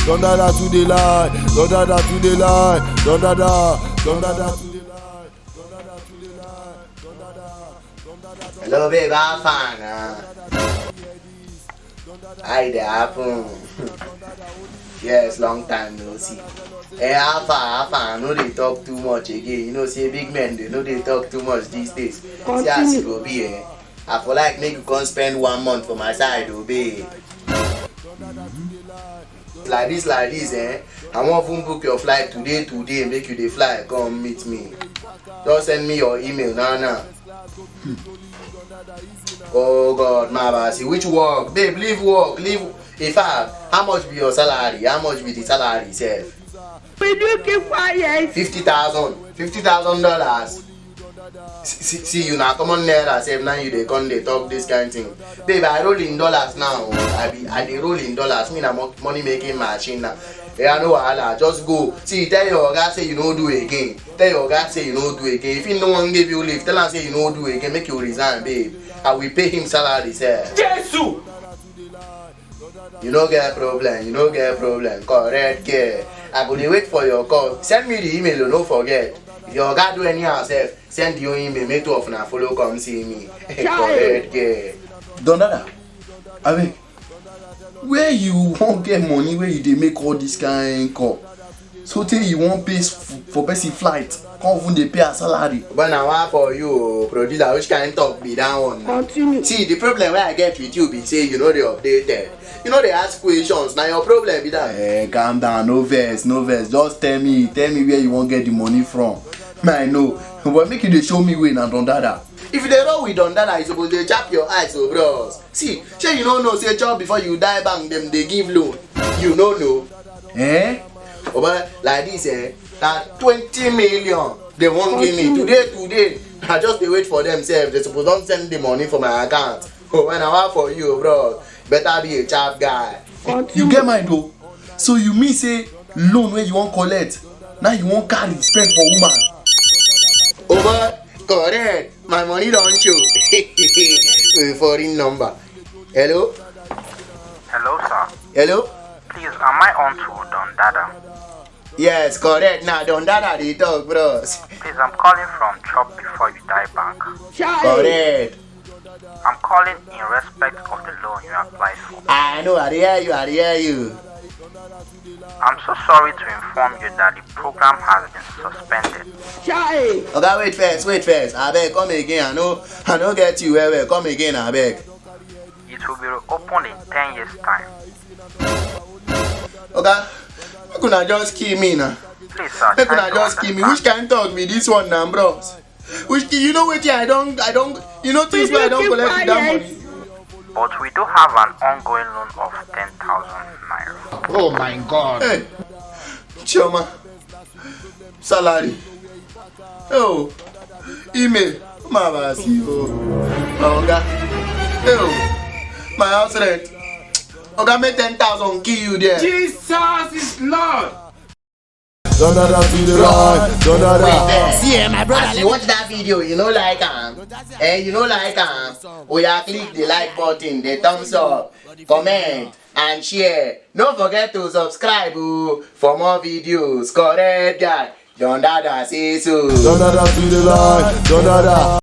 Don Dada to the line, Don Dada to the line, Don Dada to the line, Don Dada to the line, Don Dada. Hello babe, how far Hi there, happen. Yes, long time no see. Hey, how far? No they talk too much again. You know, say big men, they know they talk too much these days. See as it go be, eh? I feel like make you come spend 1 month for my side, oh babe. Like this, eh? I want to book your flight today, make you the fly, come meet me. Just send me your email now. Oh God, my see which work? Babe, leave work, leave. In fact, how much be your salary? How much be the salary itself? Will you keep quiet? $50,000. See you now, come on there, save now you they come they talk this kind of thing. Babe, I roll in dollars now. I dey roll in dollars. Me na money making machine now. Yeah, no wahala, just go. See, tell your guy say you no do again. Tell your guy say you no do again. If he no one give you leave, tell him say you no do again. Make you resign, babe. I will pay him salary, sir. Jesus! You no get problem. Correct, care. I go dey wait for your call. Send me the email, no forget. If your guy do anyhow, sef, send your email. Make two of na follow come see me. Correct, care. Don Dada, abeg, where you wan get money where you dey make all this kind call? So tey you wan pay for person flight, come even dey pay her salary. But na one for you, producer. Which kind talk be that one? Continue. See, the problem wey I get with you be say you no dey updated. You no dey ask questions. Na your problem be that. Calm down, no vex. Just tell me where you wan get the money from. I know, but make you dey show me way na Don Dada. If you dey roll with Don Dada, you suppose dey chap your eyes, oh bros. See, shey you no know say chop before you die bank dem dey give loan. You no know. Oh, but like this, that 20 million they won't give me today. I just dey wait for themselves. They suppose don't send the money for my account. Oh, when I want for you, bro, better be a sharp guy. You get mind though? So you mean say loan where you wan collect, now you wan carry spend for woman? Oh, but correct. My money don't show. Foreign number. Hello? Hello, sir. Hello? Please, am I on to Don Dada? Yes, correct. Now, Don Dada they talk, bros. Please, I'm calling from Chop Before You Die Bank. Correct. I'm calling in respect of the loan you applied for. I know, I hear you. I'm so sorry to inform you that the program has been suspended. Okay, wait first. I beg, come again. I know get you well. Come again, I beg. It will be reopened in 10 years' time. Okay, you could just kill me now. Please, sir. You could just kill me. Which kind talk be this one now, bros? Which you know what? I don't. You know things where I don't collect with that money. But we do have an ongoing loan of 10,000 naira. Oh my God. Hey, Choma, salary. Oh, email. My house rent. Okay, make 10,000 kill you there. Jesus is Lord. Don Dada to the line, Don Dada. See, my brother, as you watch that video, you know like oh yeah, click the like button, the thumbs up, comment and share. Don't forget to subscribe for more videos. Correct guy. Don Dada say so. Don Dada to the line, Don Dada.